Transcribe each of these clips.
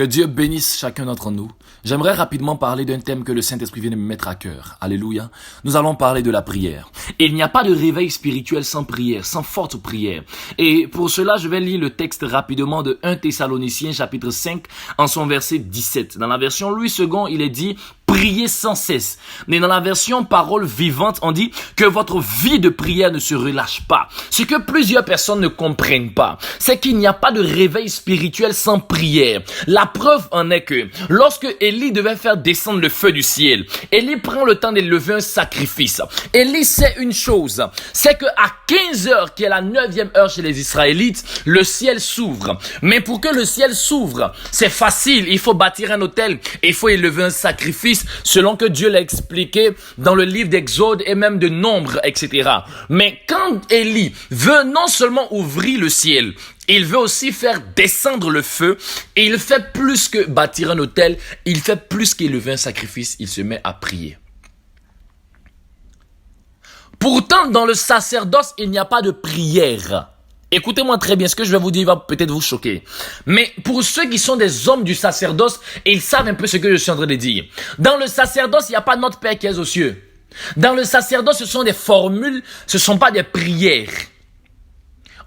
Que Dieu bénisse chacun d'entre nous. J'aimerais rapidement parler d'un thème que le Saint-Esprit vient de me mettre à cœur. Alléluia. Nous allons parler de la prière. Il n'y a pas de réveil spirituel sans prière, sans forte prière. Et pour cela, je vais lire le texte rapidement de 1 Thessaloniciens chapitre 5 en son verset 17. Dans la version Louis II, il est dit: priez sans cesse. Mais dans la version parole vivante, on dit que votre vie de prière ne se relâche pas. Ce que plusieurs personnes ne comprennent pas, c'est qu'il n'y a pas de réveil spirituel sans prière. La preuve en est que lorsque Élie devait faire descendre le feu du ciel, Élie prend le temps d'élever un sacrifice. Élie sait une chose, c'est que à 15 heures, qui est la 9e heure chez les Israélites, le ciel s'ouvre. Mais pour que le ciel s'ouvre, c'est facile. Il faut bâtir un autel et il faut élever un sacrifice selon que Dieu l'a expliqué dans le livre d'Exode et même de Nombre, etc. Mais quand Élie veut non seulement ouvrir le ciel, il veut aussi faire descendre le feu, et il fait plus que bâtir un autel, il fait plus qu'élever un sacrifice, il se met à prier. Pourtant, dans le sacerdoce, il n'y a pas de prière. Écoutez-moi très bien, ce que je vais vous dire va peut-être vous choquer. Mais pour ceux qui sont des hommes du sacerdoce, ils savent un peu ce que je suis en train de dire. Dans le sacerdoce, il n'y a pas notre Père qui est aux cieux. Dans le sacerdoce, ce sont des formules, ce ne sont pas des prières.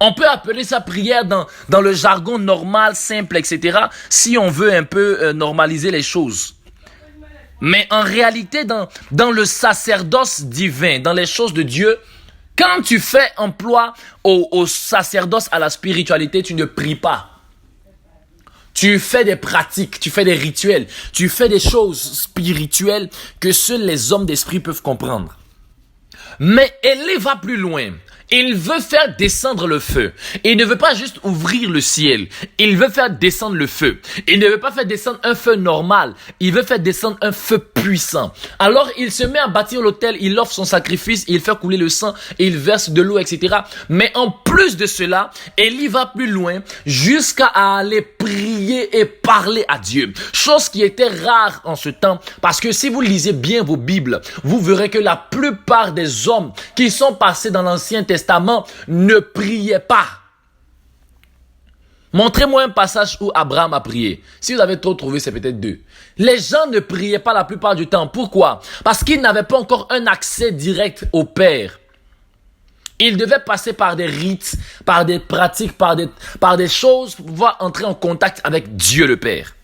On peut appeler ça prière dans le jargon normal, simple, etc. si on veut un peu normaliser les choses. Mais en réalité, dans le sacerdoce divin, dans les choses de Dieu, quand tu fais emploi au sacerdoce, à la spiritualité, tu ne pries pas. Tu fais des pratiques, tu fais des rituels, tu fais des choses spirituelles que seuls les hommes d'esprit peuvent comprendre. Mais Élie va plus loin. Il veut faire descendre le feu. Il ne veut pas juste ouvrir le ciel. Il veut faire descendre le feu. Il ne veut pas faire descendre un feu normal. Il veut faire descendre un feu puissant. Alors, il se met à bâtir l'autel. Il offre son sacrifice. Il fait couler le sang. Il verse de l'eau, etc. Mais en plus de cela, Élie va plus loin jusqu'à aller prier et parler à Dieu. Chose qui était rare en ce temps. Parce que si vous lisez bien vos Bibles, vous verrez que la plupart des hommes qui sont passés dans l'Ancien Testament ne priaient pas. Montrez-moi un passage où Abraham a prié. Si vous avez trop trouvé, c'est peut-être 2. Les gens ne priaient pas la plupart du temps. Pourquoi? Parce qu'ils n'avaient pas encore un accès direct au Père. Ils devaient passer par des rites, par des pratiques, par des choses pour pouvoir entrer en contact avec Dieu le Père.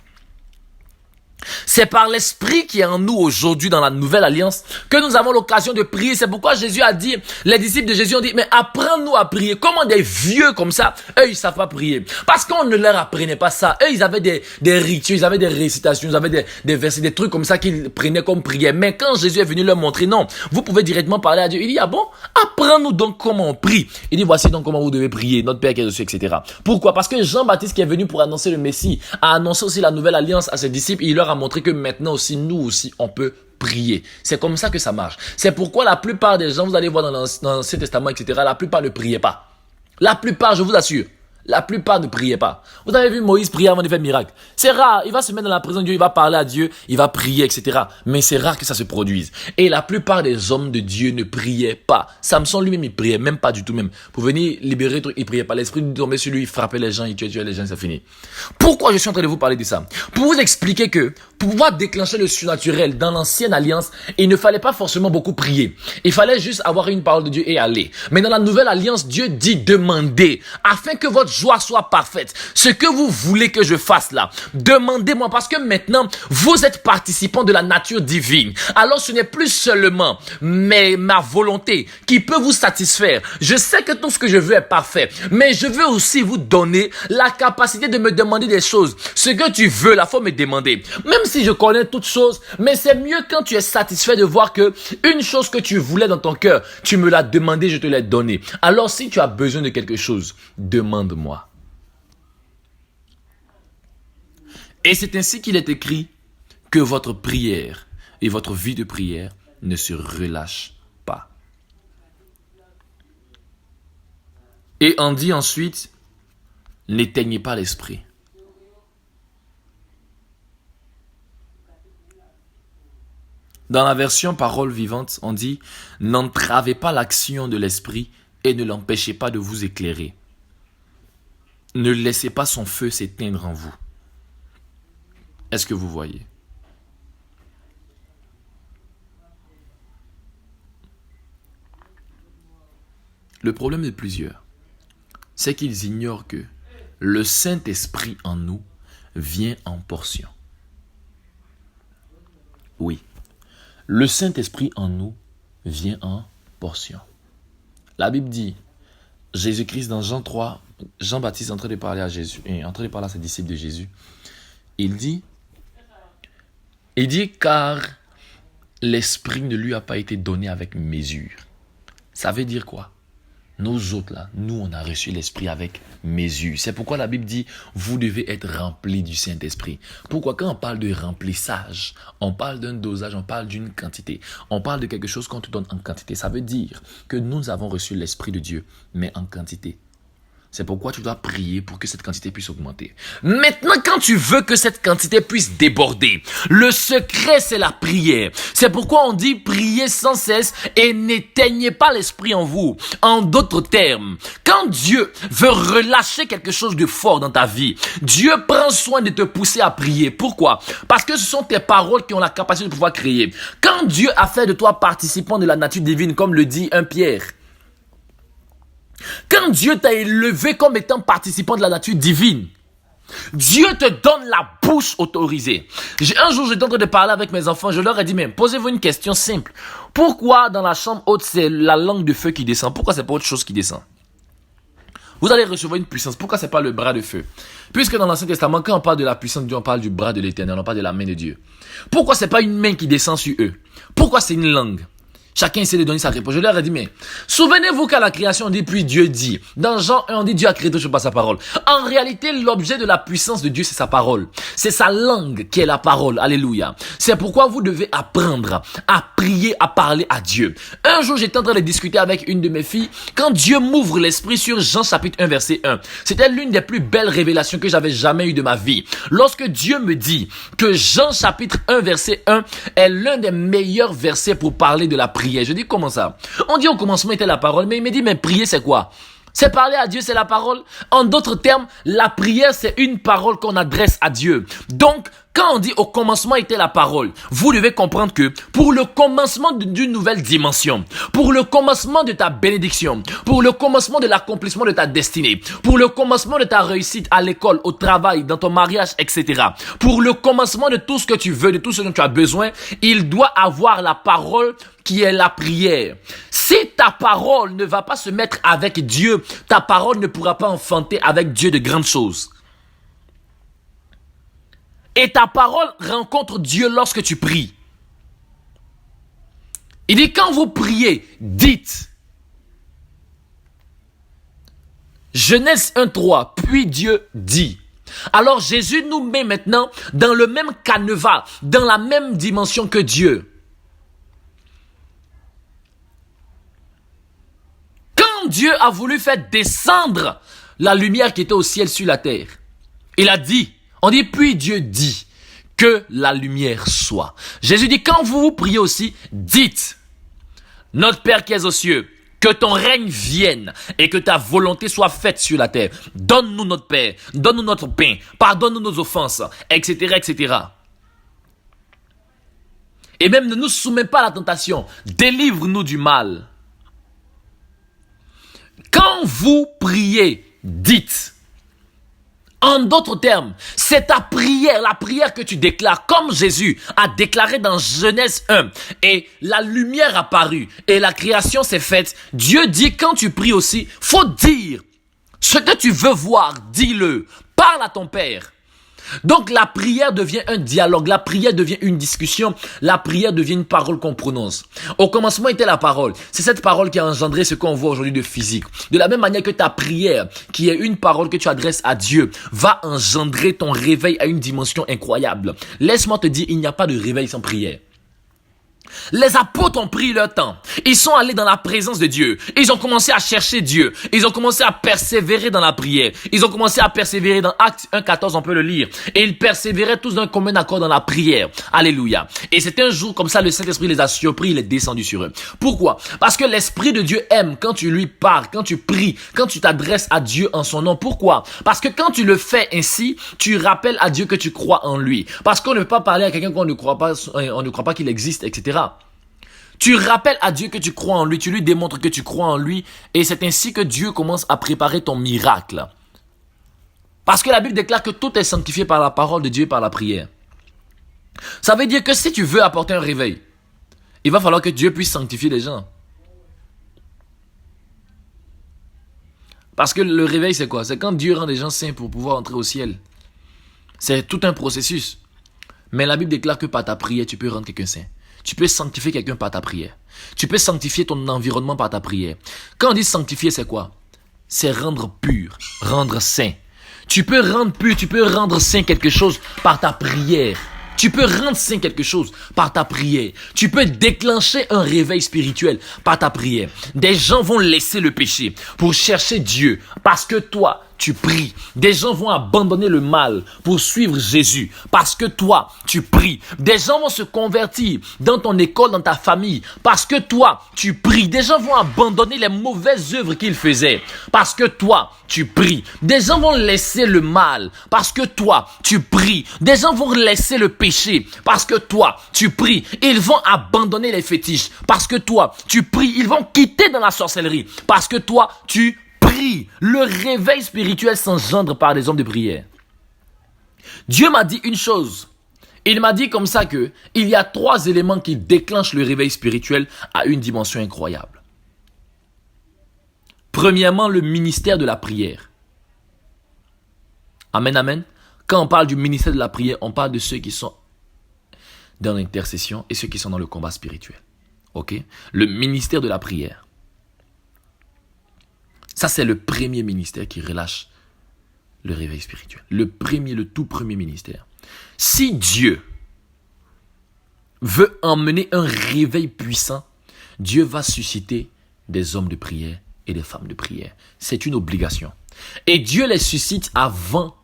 C'est par l'esprit qui est en nous aujourd'hui dans la nouvelle alliance que nous avons l'occasion de prier. C'est pourquoi Jésus a dit, les disciples de Jésus ont dit, mais apprends-nous à prier. Comment des vieux comme ça, eux ils savent pas prier? Parce qu'on ne leur apprenait pas ça. Eux ils avaient des rituels, ils avaient des récitations, ils avaient des versets, des trucs comme ça qu'ils prenaient comme prière. Mais quand Jésus est venu leur montrer, non, vous pouvez directement parler à Dieu. Il dit, ah bon, apprends-nous donc comment on prie. Il dit, voici donc comment vous devez prier, notre Père qui est aux cieux, etc. Pourquoi? Parce que Jean-Baptiste qui est venu pour annoncer le Messie a annoncé aussi la nouvelle alliance à ses disciples. Il leur a montré que maintenant aussi, nous aussi, on peut prier. C'est comme ça que ça marche. C'est pourquoi la plupart des gens, vous allez voir dans l'Ancien Testament, etc., la plupart ne priaient pas. La plupart, je vous assure. La plupart ne priaient pas. Vous avez vu Moïse prier avant de faire miracle. C'est rare. Il va se mettre dans la présence de Dieu, il va parler à Dieu, il va prier, etc. Mais c'est rare que ça se produise. Et la plupart des hommes de Dieu ne priaient pas. Samson lui-même, il priait même pas du tout même. Pour venir libérer, il priait pas. L'esprit tombait sur lui, il frappait les gens, il tuait les gens, ça finit. Pourquoi je suis en train de vous parler de ça? Pour vous expliquer que, pour pouvoir déclencher le surnaturel dans l'ancienne alliance, il ne fallait pas forcément beaucoup prier. Il fallait juste avoir une parole de Dieu et aller. Mais dans la nouvelle alliance, Dieu dit demandez, afin que votre joie soit parfaite. Ce que vous voulez que je fasse là, demandez-moi, parce que maintenant, vous êtes participants de la nature divine. Alors ce n'est plus seulement ma volonté qui peut vous satisfaire. Je sais que tout ce que je veux est parfait, mais je veux aussi vous donner la capacité de me demander des choses. Ce que tu veux là, faut me demander. Même si je connais toutes choses, mais c'est mieux quand tu es satisfait de voir que une chose que tu voulais dans ton cœur, tu me l'as demandé, je te l'ai donné. Alors si tu as besoin de quelque chose, demande-moi. Et c'est ainsi qu'il est écrit que votre prière et votre vie de prière ne se relâche pas. Et on dit ensuite, n'éteignez pas l'esprit. Dans la version parole vivante, on dit, n'entravez pas l'action de l'esprit et ne l'empêchez pas de vous éclairer. Ne laissez pas son feu s'éteindre en vous. Est-ce que vous voyez? Le problème de plusieurs, c'est qu'ils ignorent que le Saint-Esprit en nous vient en portions. Oui, le Saint-Esprit en nous vient en portions. La Bible dit, Jésus-Christ dans Jean 3, Jean-Baptiste est en train de parler à Jésus, est en train de parler à ses disciples de Jésus. Il dit, car l'Esprit ne lui a pas été donné avec mesure. Ça veut dire quoi? Nous autres là, nous on a reçu l'Esprit avec mesure. C'est pourquoi la Bible dit, vous devez être remplis du Saint-Esprit. Pourquoi quand on parle de remplissage, on parle d'un dosage, on parle d'une quantité. On parle de quelque chose qu'on te donne en quantité. Ça veut dire que nous avons reçu l'Esprit de Dieu, mais en quantité. C'est pourquoi tu dois prier pour que cette quantité puisse augmenter. Maintenant, quand tu veux que cette quantité puisse déborder, le secret, c'est la prière. C'est pourquoi on dit priez sans cesse et n'éteignez pas l'esprit en vous. En d'autres termes, quand Dieu veut relâcher quelque chose de fort dans ta vie, Dieu prend soin de te pousser à prier. Pourquoi? Parce que ce sont tes paroles qui ont la capacité de pouvoir créer. Quand Dieu a fait de toi participant de la nature divine, comme le dit 1 Pierre, quand Dieu t'a élevé comme étant participant de la nature divine, Dieu te donne la bouche autorisée. Un jour, j'étais en train de parler avec mes enfants, je leur ai dit, mais posez-vous une question simple. Pourquoi dans la chambre haute, c'est la langue de feu qui descend? Pourquoi c'est pas autre chose qui descend? Vous allez recevoir une puissance. Pourquoi c'est pas le bras de feu? Puisque dans l'Ancien Testament, quand on parle de la puissance de Dieu, on parle du bras de l'Éternel, on parle de la main de Dieu. Pourquoi c'est pas une main qui descend sur eux? Pourquoi c'est une langue? Chacun essaie de donner sa réponse. Je leur ai dit, mais souvenez-vous qu'à la création, on dit, puis Dieu dit. Dans Jean 1, on dit, Dieu a créé tout chose par sa parole. En réalité, l'objet de la puissance de Dieu, c'est sa parole. C'est sa langue qui est la parole. Alléluia. C'est pourquoi vous devez apprendre à prier, à parler à Dieu. Un jour, j'étais en train de discuter avec une de mes filles, quand Dieu m'ouvre l'esprit sur Jean chapitre 1, verset 1. C'était l'une des plus belles révélations que j'avais jamais eues de ma vie. Lorsque Dieu me dit que Jean chapitre 1, verset 1 est l'un des meilleurs versets pour parler de la prière. Je dis, comment ça? On dit au commencement était la parole, mais il me dit, mais prier c'est quoi? C'est parler à Dieu, c'est la parole. En d'autres termes, la prière c'est une parole qu'on adresse à Dieu. Donc, quand on dit au commencement était la parole, vous devez comprendre que pour le commencement d'une nouvelle dimension, pour le commencement de ta bénédiction, pour le commencement de l'accomplissement de ta destinée, pour le commencement de ta réussite à l'école, au travail, dans ton mariage, etc. Pour le commencement de tout ce que tu veux, de tout ce dont tu as besoin, il doit avoir la parole qui est la prière. Si ta parole ne va pas se mettre avec Dieu, ta parole ne pourra pas enfanter avec Dieu de grandes choses. Et ta parole rencontre Dieu lorsque tu pries. Il dit, quand vous priez, dites. Genèse 1:3, puis Dieu dit. Alors Jésus nous met maintenant dans le même canevas, dans la même dimension que Dieu. Quand Dieu a voulu faire descendre la lumière qui était au ciel sur la terre, il a dit, on dit, puis Dieu dit que la lumière soit. Jésus dit, quand vous priez aussi, dites, notre Père qui es aux cieux, que ton règne vienne et que ta volonté soit faite sur la terre. Donne-nous notre Père, donne-nous notre pain, pardonne-nous nos offenses, etc., etc. Et même ne nous soumets pas à la tentation, délivre-nous du mal. Quand vous priez, dites. En d'autres termes, c'est ta prière, la prière que tu déclares, comme Jésus a déclaré dans Genèse 1. Et la lumière apparut et la création s'est faite. Dieu dit, quand tu pries aussi, faut dire ce que tu veux voir, dis-le. Parle à ton Père. Donc la prière devient un dialogue, la prière devient une discussion, la prière devient une parole qu'on prononce. Au commencement était la parole. C'est cette parole qui a engendré ce qu'on voit aujourd'hui de physique. De la même manière que ta prière, qui est une parole que tu adresses à Dieu, va engendrer ton réveil à une dimension incroyable. Laisse-moi te dire, il n'y a pas de réveil sans prière. Les apôtres ont pris leur temps. Ils sont allés dans la présence de Dieu. Ils ont commencé à chercher Dieu. Ils ont commencé à persévérer dans la prière. Ils ont commencé à persévérer dans Actes 1,14, on peut le lire. Et ils persévéraient tous d'un commun accord dans la prière. Alléluia. Et c'était un jour comme ça, le Saint-Esprit les a surpris, il est descendu sur eux. Pourquoi? Parce que l'Esprit de Dieu aime quand tu lui parles, quand tu pries, quand tu t'adresses à Dieu en son nom. Pourquoi? Parce que quand tu le fais ainsi, tu rappelles à Dieu que tu crois en lui. Parce qu'on ne peut pas parler à quelqu'un qu'on ne croit pas, on ne croit pas qu'il existe, etc. Tu rappelles à Dieu que tu crois en lui, tu lui démontres que tu crois en lui, et c'est ainsi que Dieu commence à préparer ton miracle. Parce que la Bible déclare que tout est sanctifié par la parole de Dieu et par la prière. Ça veut dire que si tu veux apporter un réveil, il va falloir que Dieu puisse sanctifier les gens. Parce que le réveil, c'est quoi? C'est quand Dieu rend les gens saints pour pouvoir entrer au ciel. C'est tout un processus. Mais la Bible déclare que par ta prière, tu peux rendre quelqu'un saint. Tu peux sanctifier quelqu'un par ta prière. Tu peux sanctifier ton environnement par ta prière. Quand on dit sanctifier, c'est quoi? C'est rendre pur, rendre saint. Tu peux rendre pur, tu peux rendre saint quelque chose par ta prière. Tu peux rendre saint quelque chose par ta prière. Tu peux déclencher un réveil spirituel par ta prière. Des gens vont laisser le péché pour chercher Dieu parce que toi, tu pries. Des gens vont abandonner le mal pour suivre Jésus parce que toi, tu pries. Des gens vont se convertir dans ton école, dans ta famille parce que toi, tu pries. Des gens vont abandonner les mauvaises œuvres qu'ils faisaient parce que toi, tu pries. Des gens vont laisser le mal parce que toi, tu pries. Des gens vont laisser le péché parce que toi, tu pries. Ils vont abandonner les fétiches parce que toi, tu pries. Ils vont quitter dans la sorcellerie parce que toi, tu pries. Le réveil spirituel s'engendre par des hommes de prière. Dieu m'a dit une chose. Il m'a dit comme ça que il y a 3 éléments qui déclenchent le réveil spirituel à une dimension incroyable. Premièrement, le ministère de la prière. Amen, amen. Quand on parle du ministère de la prière, on parle de ceux qui sont dans l'intercession et ceux qui sont dans le combat spirituel. Ok? Le ministère de la prière. Ça, c'est le premier ministère qui relâche le réveil spirituel. Le tout premier ministère. Si Dieu veut emmener un réveil puissant, Dieu va susciter des hommes de prière et des femmes de prière. C'est une obligation. Et Dieu les suscite avant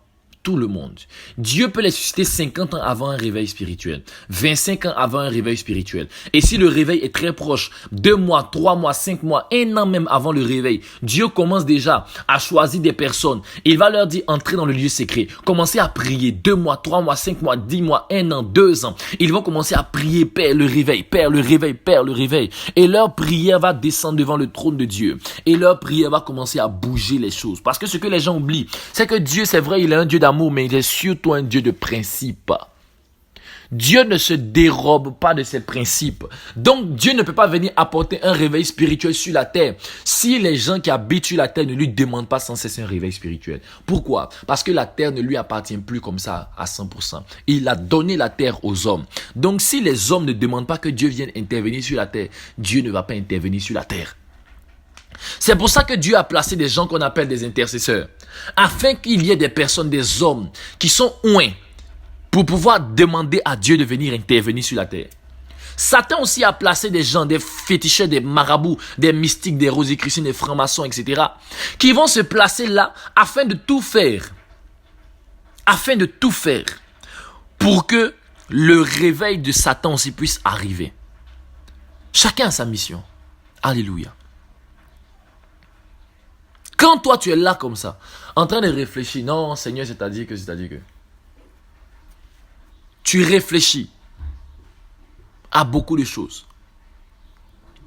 tout le monde. Dieu peut les susciter 50 ans avant un réveil spirituel, 25 ans avant un réveil spirituel. Et si le réveil est très proche, 2 mois, 3 mois, 5 mois, 1 an même avant le réveil, Dieu commence déjà à choisir des personnes. Il va leur dire, entrez dans le lieu secret. Commencez à prier 2 mois, 3 mois, 5 mois, 10 mois, 1 an, 2 ans. Ils vont commencer à prier, Père, le réveil, Père, le réveil, Père, le réveil. Et leur prière va descendre devant le trône de Dieu. Et leur prière va commencer à bouger les choses. Parce que ce que les gens oublient, c'est que Dieu, c'est vrai, il est un Dieu d'amour, mais il est surtout un Dieu de principe. Dieu ne se dérobe pas de ses principes. Donc Dieu ne peut pas venir apporter un réveil spirituel sur la terre si les gens qui habitent sur la terre ne lui demandent pas sans cesse un réveil spirituel. Pourquoi? Parce que la terre ne lui appartient plus comme ça à 100%. Il a donné la terre aux hommes. Donc si les hommes ne demandent pas que Dieu vienne intervenir sur la terre, Dieu ne va pas intervenir sur la terre. C'est pour ça que Dieu a placé des gens qu'on appelle des intercesseurs, afin qu'il y ait des personnes, des hommes qui sont oints pour pouvoir demander à Dieu de venir intervenir sur la terre. Satan aussi a placé des gens, des féticheurs, des marabouts, des mystiques, des rosicruciens, des francs-maçons, etc. qui vont se placer là afin de tout faire pour que le réveil de Satan aussi puisse arriver. Chacun a sa mission. Alléluia. Quand toi tu es là comme ça, en train de réfléchir, non Seigneur, c'est-à-dire que, tu réfléchis à beaucoup de choses.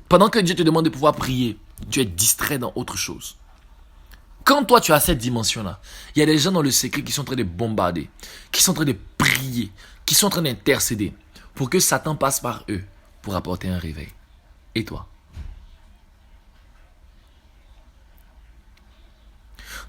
Pendant que Dieu te demande de pouvoir prier, tu es distrait dans autre chose. Quand toi tu as cette dimension-là, il y a des gens dans le secret qui sont en train de bombarder, qui sont en train de prier, qui sont en train d'intercéder pour que Satan passe par eux pour apporter un réveil. Et toi?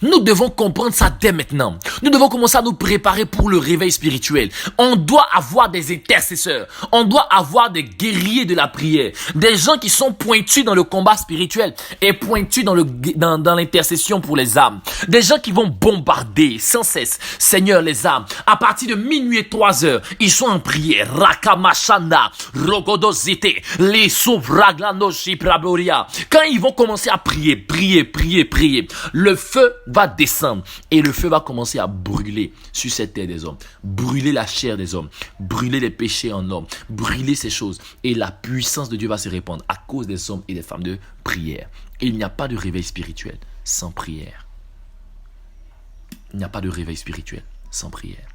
Nous devons comprendre ça dès maintenant. Nous devons commencer à nous préparer pour le réveil spirituel. On doit avoir des intercesseurs. On doit avoir des guerriers de la prière. Des gens qui sont pointus dans le combat spirituel et pointus dans l'intercession pour les âmes. Des gens qui vont bombarder sans cesse, Seigneur, les âmes. À partir de minuit et 3 heures, ils sont en prière. Rakamashanda, Rogodozite, les Souvraglanoshi Praboria. Quand ils vont commencer à prier, le feu va descendre et le feu va commencer à brûler sur cette terre des hommes, brûler la chair des hommes, brûler les péchés en hommes, brûler ces choses et la puissance de Dieu va se répandre à cause des hommes et des femmes de prière. Et il n'y a pas de réveil spirituel sans prière. Il n'y a pas de réveil spirituel sans prière.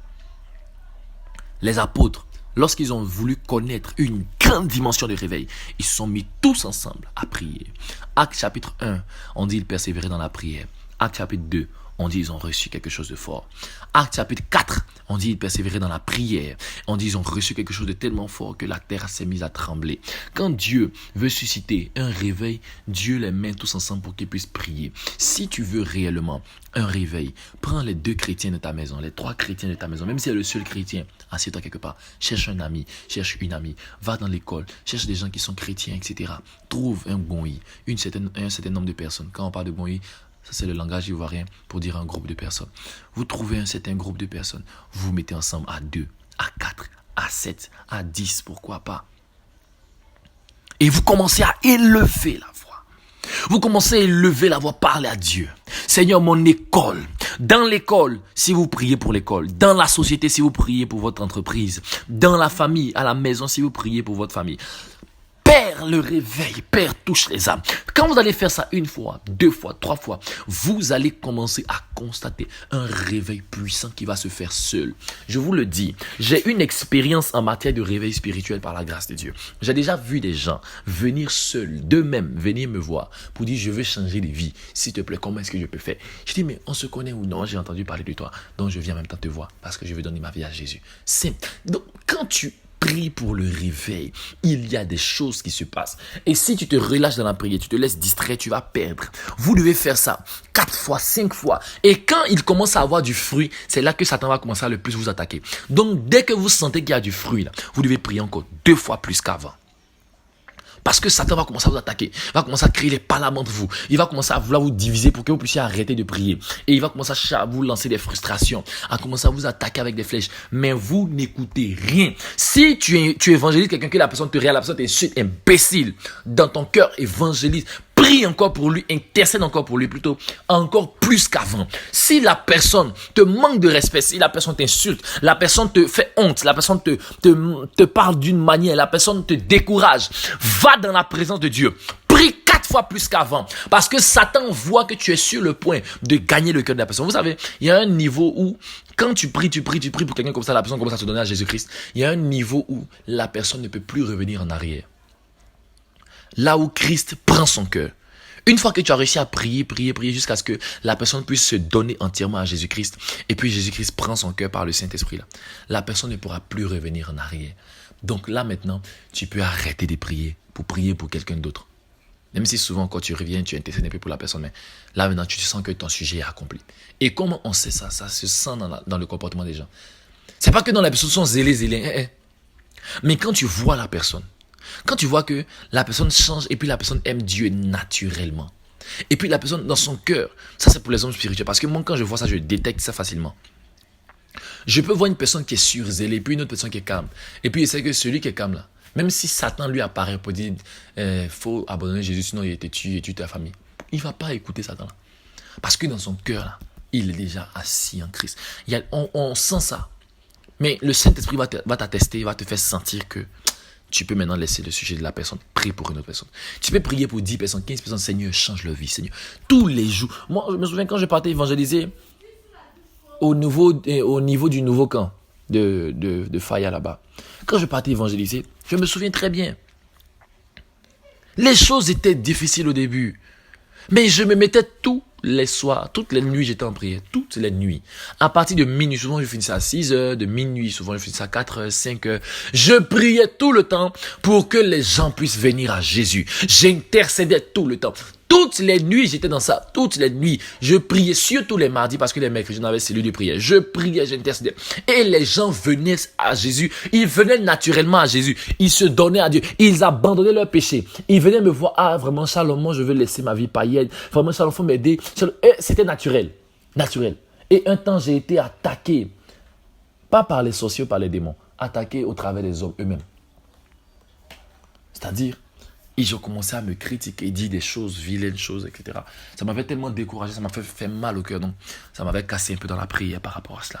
Les apôtres, lorsqu'ils ont voulu connaître une grande dimension de réveil, ils se sont mis tous ensemble à prier. Acte chapitre 1, on dit ils persévéraient dans la prière. Acte chapitre 2, on dit ils ont reçu quelque chose de fort. Acte chapitre 4, on dit ils persévéraient dans la prière. On dit ils ont reçu quelque chose de tellement fort que la terre s'est mise à trembler. Quand Dieu veut susciter un réveil, Dieu les met tous ensemble pour qu'ils puissent prier. Si tu veux réellement un réveil, prends les 2 chrétiens de ta maison, les 3 chrétiens de ta maison, même si c'est le seul chrétien, assieds-toi quelque part, cherche un ami, cherche une amie, va dans l'école, cherche des gens qui sont chrétiens, etc. Trouve un gonghi, un certain nombre de personnes. Quand on parle de gonghi, ça c'est le langage ivoirien pour dire un groupe de personnes. Vous trouvez un certain groupe de personnes, vous vous mettez ensemble à 2, à 4, à 7, à 10, pourquoi pas. Et vous commencez à élever la voix. Vous commencez à élever la voix, parler à Dieu. Seigneur, mon école. Dans l'école, si vous priez pour l'école. Dans la société, si vous priez pour votre entreprise. Dans la famille, à la maison, si vous priez pour votre famille. Père, le réveil, Père, touche les âmes. Quand vous allez faire ça 1 fois, 2 fois, 3 fois, vous allez commencer à constater un réveil puissant qui va se faire seul. Je vous le dis, j'ai une expérience en matière de réveil spirituel par la grâce de Dieu. J'ai déjà vu des gens venir seuls, d'eux-mêmes, venir me voir pour dire je veux changer de vie. S'il te plaît, comment est-ce que je peux faire? Je dis mais on se connaît ou non? J'ai entendu parler de toi, donc je viens en même temps te voir parce que je veux donner ma vie à Jésus. Simple. Donc quand tu prie pour le réveil, il y a des choses qui se passent. Et si tu te relâches dans la prière, tu te laisses distraire, tu vas perdre. Vous devez faire ça 4 fois, 5 fois. Et quand il commence à avoir du fruit, c'est là que Satan va commencer à le plus vous attaquer. Donc, dès que vous sentez qu'il y a du fruit, là, vous devez prier encore 2 fois plus qu'avant. Parce que Satan va commencer à vous attaquer. Il va commencer à créer les palaments de vous. Il va commencer à vouloir vous diviser pour que vous puissiez arrêter de prier. Et il va commencer à vous lancer des frustrations. À commencer à vous attaquer avec des flèches. Mais vous n'écoutez rien. Si tu évangélises quelqu'un que la personne te regarde, la personne t'insulte, imbécile. Dans ton cœur, évangélise. Prie encore pour lui, intercède encore pour lui plutôt, encore plus qu'avant. Si la personne te manque de respect, si la personne t'insulte, la personne te fait honte, la personne te parle d'une manière, la personne te décourage, va dans la présence de Dieu. Prie 4 fois plus qu'avant. Parce que Satan voit que tu es sur le point de gagner le cœur de la personne. Vous savez, il y a un niveau où, quand tu pries pour quelqu'un comme ça, la personne commence à se donner à Jésus-Christ. Il y a un niveau où la personne ne peut plus revenir en arrière. Là où Christ prend son cœur. Une fois que tu as réussi à prier jusqu'à ce que la personne puisse se donner entièrement à Jésus-Christ, et puis Jésus-Christ prend son cœur par le Saint-Esprit, là, la personne ne pourra plus revenir en arrière. Donc là maintenant, tu peux arrêter de prier pour quelqu'un d'autre. Même si souvent quand tu reviens, tu intercèdes un peu pour la personne, mais là maintenant tu sens que ton sujet est accompli. Et comment on sait ça? Ça se sent dans le comportement des gens. C'est pas que dans les personnes sont zélées. Mais quand tu vois la personne, quand tu vois que la personne change et puis la personne aime Dieu naturellement. Et puis la personne dans son cœur, ça c'est pour les hommes spirituels. Parce que moi quand je vois ça, je détecte ça facilement. Je peux voir une personne qui est surzélée et puis une autre personne qui est calme. Et puis c'est que celui qui est calme là, même si Satan lui apparaît pour dire faut abandonner Jésus sinon il te tue et tue ta famille. Il ne va pas écouter Satan là. Parce que dans son cœur là, il est déjà assis en Christ. On sent ça. Mais le Saint-Esprit va t'attester, va te faire sentir que tu peux maintenant laisser le sujet de la personne, prier pour une autre personne. Tu peux prier pour 10 personnes, 15 personnes, Seigneur, change leur vie, Seigneur. Tous les jours. Moi, je me souviens quand je partais évangéliser au niveau du nouveau camp de Faya là-bas. Quand je partais évangéliser, je me souviens très bien. Les choses étaient difficiles au début. Mais je me mettais tous les soirs, toutes les nuits, j'étais en prière. Toutes les nuits. À partir de minuit, souvent je finissais à 6 heures. De minuit, souvent je finissais à 4 heures, 5 heures. Je priais tout le temps pour que les gens puissent venir à Jésus. J'intercédais tout le temps. Toutes les nuits, j'étais dans ça. Toutes les nuits, je priais, surtout les mardis, parce que les mercredis, on avait cellule de prière. Je priais, j'intercédais. Et les gens venaient à Jésus. Ils venaient naturellement à Jésus. Ils se donnaient à Dieu. Ils abandonnaient leurs péchés. Ils venaient me voir. Ah, vraiment, Salomon, je veux laisser ma vie païenne. Vraiment, Salomon, faut m'aider. Et c'était naturel. Naturel. Et un temps, j'ai été attaqué. Pas par les sorciers, par les démons. Attaqué au travers des hommes eux-mêmes. C'est-à-dire, ils ont commencé à me critiquer, dire des choses, vilaines choses, etc. Ça m'avait tellement découragé, ça m'a fait mal au cœur. Donc, ça m'avait cassé un peu dans la prière par rapport à cela.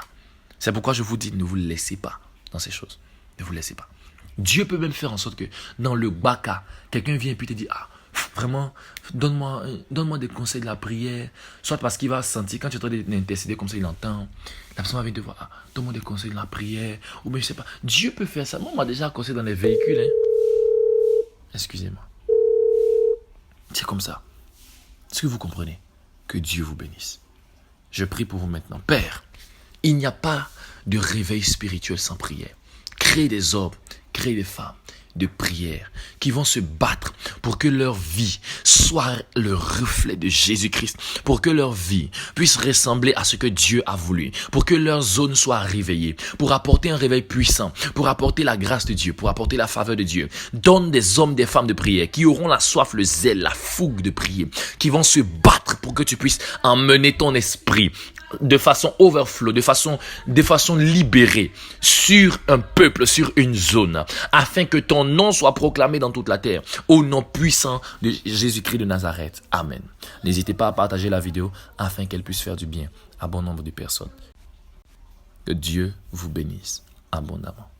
C'est pourquoi je vous dis, ne vous laissez pas dans ces choses. Ne vous laissez pas. Dieu peut même faire en sorte que dans le bas cas, quelqu'un vient et puis te dit, ah, vraiment, donne-moi des conseils de la prière. Soit parce qu'il va sentir, quand tu es en train d'intercéder comme ça, il entend. La personne va venir te voir, ah, donne-moi des conseils de la prière. Ou bien je sais pas. Dieu peut faire ça. Moi, on m'a déjà conseillé dans les véhicules. Excusez-moi. C'est comme ça. Est-ce que vous comprenez? Que Dieu vous bénisse. Je prie pour vous maintenant. Père, il n'y a pas de réveil spirituel sans prière. Créez des hommes, créez des femmes de prière qui vont se battre pour que leur vie soit le reflet de Jésus-Christ, pour que leur vie puisse ressembler à ce que Dieu a voulu, pour que leur zone soit réveillée, pour apporter un réveil puissant, pour apporter la grâce de Dieu, pour apporter la faveur de Dieu. Donne des hommes, des femmes de prière qui auront la soif, le zèle, la fougue de prier, qui vont se battre pour que tu puisses emmener ton esprit de façon overflow, de façon libérée sur un peuple, sur une zone, afin que ton nom soit proclamé dans toute la terre, au nom puissant de Jésus-Christ de Nazareth. Amen. N'hésitez pas à partager la vidéo afin qu'elle puisse faire du bien à bon nombre de personnes. Que Dieu vous bénisse abondamment.